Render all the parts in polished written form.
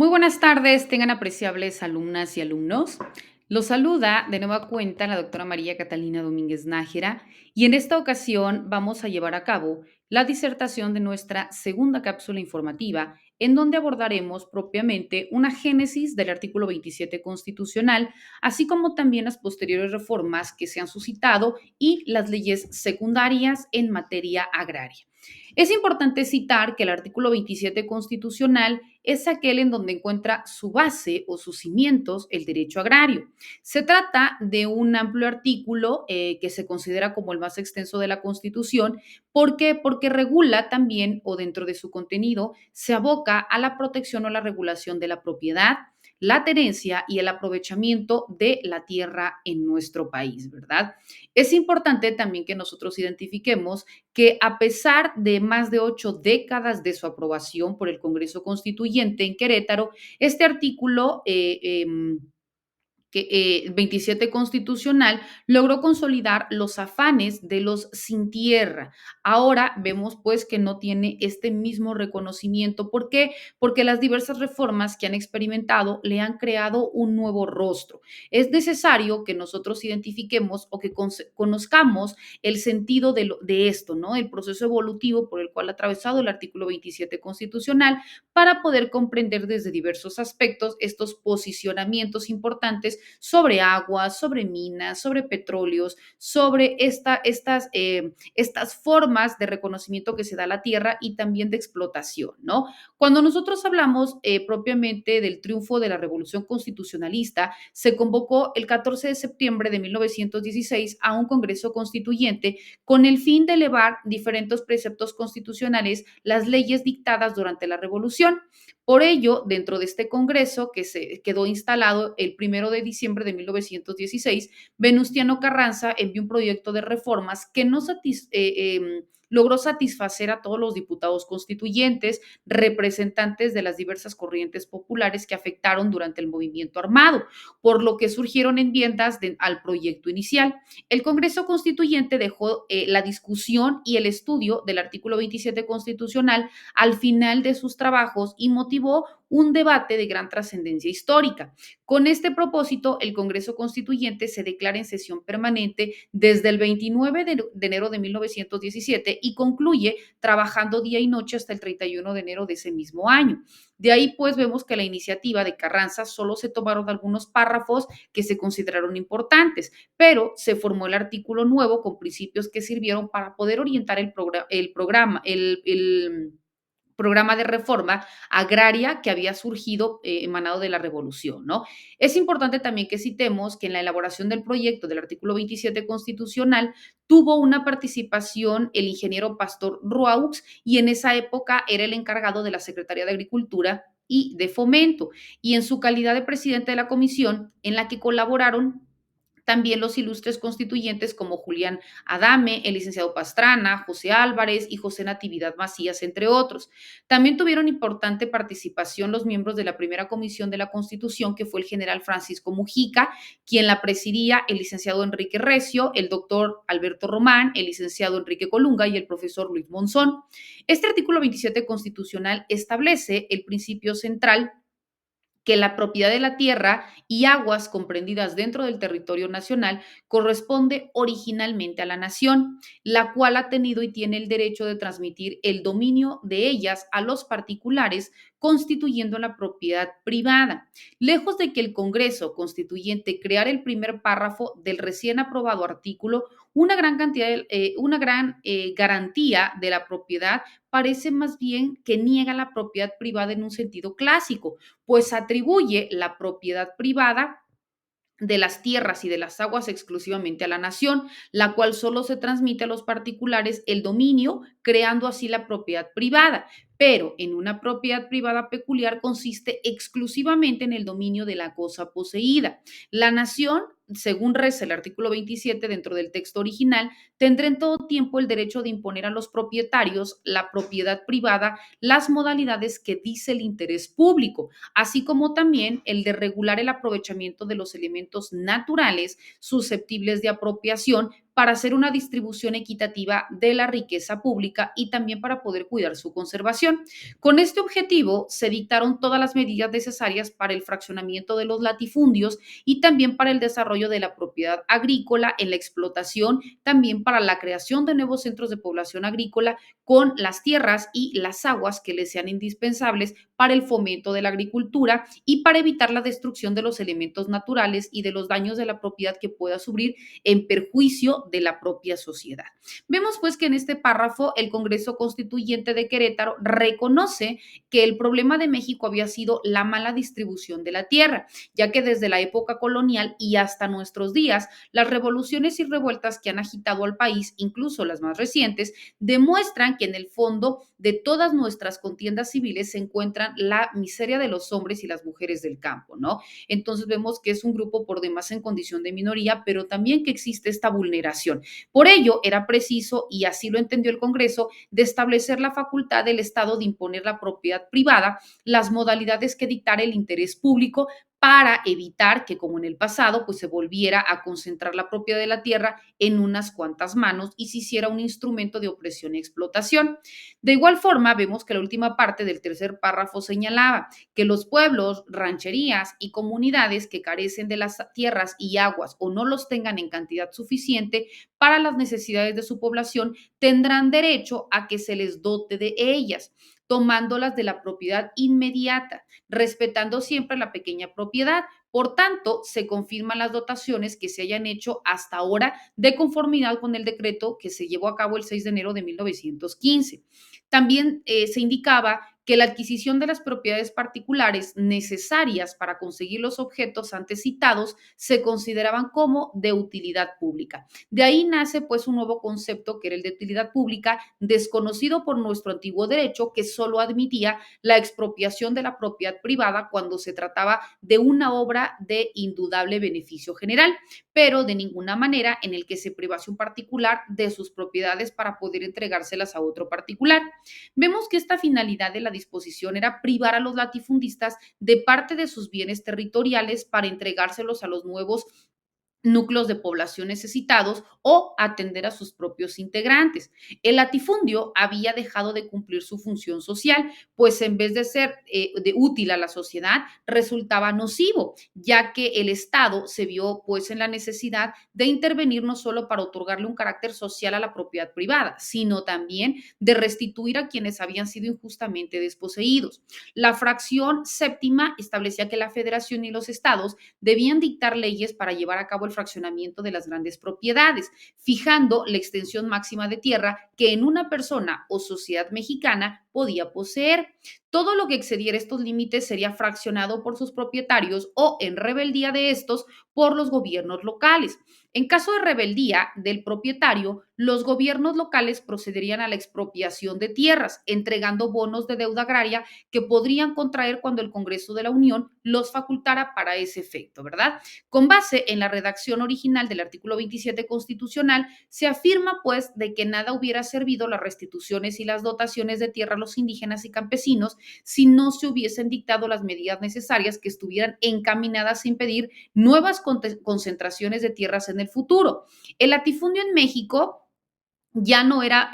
Muy buenas tardes, tengan apreciables alumnas y alumnos. Los saluda de nueva cuenta la doctora María Catalina Domínguez Nájera y en esta ocasión vamos a llevar a cabo la disertación de nuestra segunda cápsula informativa en donde abordaremos propiamente una génesis del artículo 27 constitucional, así como también las posteriores reformas que se han suscitado y las leyes secundarias en materia agraria. Es importante citar que el artículo 27 constitucional es aquel en donde encuentra su base o sus cimientos el derecho agrario. Se trata de un amplio artículo que se considera como el más extenso de la Constitución. ¿Por qué? Porque regula también, o dentro de su contenido, se aboca a la protección o la regulación de la propiedad, la tenencia y el aprovechamiento de la tierra en nuestro país, ¿verdad? Es importante también que nosotros identifiquemos que a pesar de más de 8 décadas de su aprobación por el Congreso Constituyente en Querétaro, este artículo 27 constitucional logró consolidar los afanes de los sin tierra. Ahora vemos pues que no tiene este mismo reconocimiento. ¿Por qué? Porque las diversas reformas que han experimentado le han creado un nuevo rostro. Es necesario que nosotros identifiquemos o que conozcamos el sentido de esto, ¿no? El proceso evolutivo por el cual ha atravesado el artículo 27 constitucional para poder comprender desde diversos aspectos estos posicionamientos importantes sobre aguas, sobre minas, sobre petróleos, sobre estas formas de reconocimiento que se da a la tierra y también de explotación, ¿no? Cuando nosotros hablamos propiamente del triunfo de la Revolución Constitucionalista, se convocó el 14 de septiembre de 1916 a un Congreso Constituyente con el fin de elevar diferentes preceptos constitucionales, las leyes dictadas durante la Revolución. Por ello, dentro de este Congreso, que se quedó instalado el 1 de diciembre de 1916, Venustiano Carranza envió un proyecto de reformas que no logró satisfacer a todos los diputados constituyentes, representantes de las diversas corrientes populares que afectaron durante el movimiento armado, por lo que surgieron enmiendas al proyecto inicial. El Congreso Constituyente dejó la discusión y el estudio del artículo 27 constitucional al final de sus trabajos y motivó un debate de gran trascendencia histórica. Con este propósito, el Congreso Constituyente se declara en sesión permanente desde el 29 de enero de 1917 y concluye trabajando día y noche hasta el 31 de enero de ese mismo año. De ahí pues vemos que la iniciativa de Carranza solo se tomaron algunos párrafos que se consideraron importantes, pero se formó el artículo nuevo con principios que sirvieron para poder orientar el programa de reforma agraria que había surgido emanado de la revolución, ¿no? Es importante también que citemos que en la elaboración del proyecto del artículo 27 constitucional tuvo una participación el ingeniero Pastor Roaux y en esa época era el encargado de la Secretaría de Agricultura y de Fomento y en su calidad de presidente de la comisión en la que colaboraron también los ilustres constituyentes como Julián Adame, el licenciado Pastrana, José Álvarez y José Natividad Macías, entre otros. También tuvieron importante participación los miembros de la primera comisión de la Constitución, que fue el general Francisco Mujica, quien la presidía el licenciado Enrique Recio, el doctor Alberto Román, el licenciado Enrique Colunga y el profesor Luis Monzón. Este artículo 27 constitucional establece el principio central que la propiedad de la tierra y aguas comprendidas dentro del territorio nacional corresponde originalmente a la nación, la cual ha tenido y tiene el derecho de transmitir el dominio de ellas a los particulares, constituyendo la propiedad privada. Lejos de que el Congreso Constituyente creara el primer párrafo del recién aprobado artículo, una gran garantía de la propiedad parece más bien que niega la propiedad privada en un sentido clásico, pues atribuye la propiedad privada de las tierras y de las aguas exclusivamente a la nación, la cual solo se transmite a los particulares el dominio, creando así la propiedad privada. Pero en una propiedad privada peculiar consiste exclusivamente en el dominio de la cosa poseída. La nación según reza el artículo 27 dentro del texto original, tendrá en todo tiempo el derecho de imponer a los propietarios la propiedad privada, las modalidades que dice el interés público, así como también el de regular el aprovechamiento de los elementos naturales susceptibles de apropiación para hacer una distribución equitativa de la riqueza pública y también para poder cuidar su conservación. Con este objetivo se dictaron todas las medidas necesarias para el fraccionamiento de los latifundios y también para el desarrollo de la propiedad agrícola en la explotación, también para la creación de nuevos centros de población agrícola con las tierras y las aguas que les sean indispensables para el fomento de la agricultura y para evitar la destrucción de los elementos naturales y de los daños de la propiedad que pueda sufrir en perjuicio de la propia sociedad. Vemos pues que en este párrafo el Congreso Constituyente de Querétaro reconoce que el problema de México había sido la mala distribución de la tierra, ya que desde la época colonial y hasta nuestros días, las revoluciones y revueltas que han agitado al país, incluso las más recientes, demuestran que en el fondo de todas nuestras contiendas civiles se encuentran la miseria de los hombres y las mujeres del campo, ¿no? Entonces vemos que es un grupo por demás en condición de minoría, pero también que existe esta vulneración. Por ello, era preciso, y así lo entendió el Congreso, de establecer la facultad del Estado de imponer la propiedad privada, las modalidades que dictara el interés público para evitar que, como en el pasado, pues se volviera a concentrar la propiedad de la tierra en unas cuantas manos y se hiciera un instrumento de opresión y explotación. De igual forma, vemos que la última parte del tercer párrafo señalaba que los pueblos, rancherías y comunidades que carecen de las tierras y aguas o no los tengan en cantidad suficiente para las necesidades de su población tendrán derecho a que se les dote de ellas, tomándolas de la propiedad inmediata, respetando siempre la pequeña propiedad. Por tanto, se confirman las dotaciones que se hayan hecho hasta ahora de conformidad con el decreto que se llevó a cabo el 6 de enero de 1915. También se indicaba que la adquisición de las propiedades particulares necesarias para conseguir los objetos antes citados se consideraban como de utilidad pública. De ahí nace pues un nuevo concepto que era el de utilidad pública, desconocido por nuestro antiguo derecho, que solo admitía la expropiación de la propiedad privada cuando se trataba de una obra de indudable beneficio general, pero de ninguna manera en el que se privase un particular de sus propiedades para poder entregárselas a otro particular. Vemos que esta finalidad de la disposición era privar a los latifundistas de parte de sus bienes territoriales para entregárselos a los nuevos núcleos de población necesitados o atender a sus propios integrantes. El latifundio había dejado de cumplir su función social, pues en vez de ser de útil a la sociedad, resultaba nocivo, ya que el Estado se vio pues en la necesidad de intervenir no solo para otorgarle un carácter social a la propiedad privada, sino también de restituir a quienes habían sido injustamente desposeídos. La fracción séptima establecía que la federación y los estados debían dictar leyes para llevar a cabo el fraccionamiento de las grandes propiedades, fijando la extensión máxima de tierra que en una persona o sociedad mexicana podía poseer. Todo lo que excediera estos límites sería fraccionado por sus propietarios o, en rebeldía de estos, por los gobiernos locales. En caso de rebeldía del propietario, los gobiernos locales procederían a la expropiación de tierras, entregando bonos de deuda agraria que podrían contraer cuando el Congreso de la Unión los facultara para ese efecto, ¿verdad? Con base en la redacción original del artículo 27 constitucional, se afirma pues de que nada hubiera servido las restituciones y las dotaciones de tierra a los indígenas y campesinos si no se hubiesen dictado las medidas necesarias que estuvieran encaminadas a impedir nuevas concentraciones de tierras en el futuro. El latifundio en México ya no era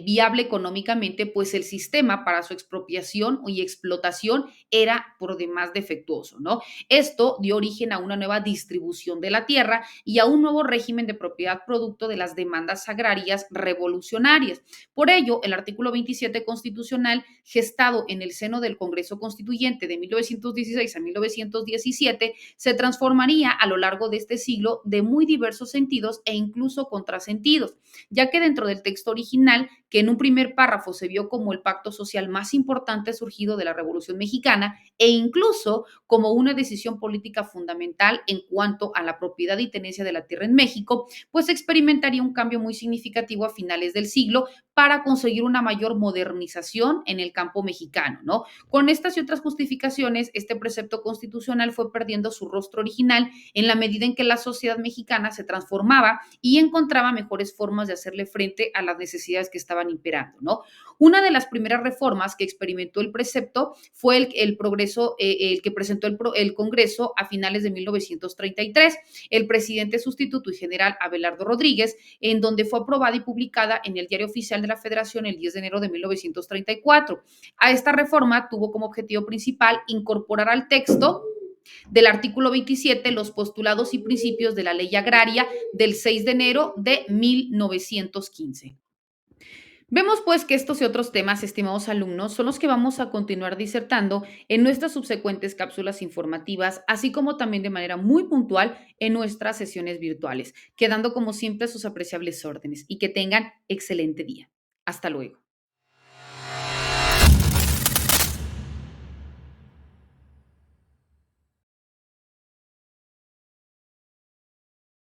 viable económicamente, pues el sistema para su expropiación y explotación era por demás defectuoso, ¿no? Esto dio origen a una nueva distribución de la tierra y a un nuevo régimen de propiedad producto de las demandas agrarias revolucionarias. Por ello, el artículo 27 constitucional, gestado en el seno del Congreso Constituyente de 1916 a 1917, se transformaría a lo largo de este siglo de muy diversos sentidos e incluso contrasentidos, ya que dentro dentro del texto original, que en un primer párrafo se vio como el pacto social más importante surgido de la Revolución Mexicana e incluso como una decisión política fundamental en cuanto a la propiedad y tenencia de la tierra en México, pues experimentaría un cambio muy significativo a finales del siglo para conseguir una mayor modernización en el campo mexicano, ¿no? Con estas y otras justificaciones, este precepto constitucional fue perdiendo su rostro original en la medida en que la sociedad mexicana se transformaba y encontraba mejores formas de hacerle frente a las necesidades que estaban imperando, ¿no? Una de las primeras reformas que experimentó el precepto fue el progreso, el que presentó el Congreso a finales de 1933, el presidente sustituto y general Abelardo Rodríguez, en donde fue aprobada y publicada en el Diario Oficial de la Federación el 10 de enero de 1934. A esta reforma tuvo como objetivo principal incorporar al texto del artículo 27 los postulados y principios de la ley agraria del 6 de enero de 1915. Vemos pues que estos y otros temas, estimados alumnos, son los que vamos a continuar disertando en nuestras subsecuentes cápsulas informativas, así como también de manera muy puntual en nuestras sesiones virtuales, quedando como siempre a sus apreciables órdenes y que tengan excelente día. Hasta luego.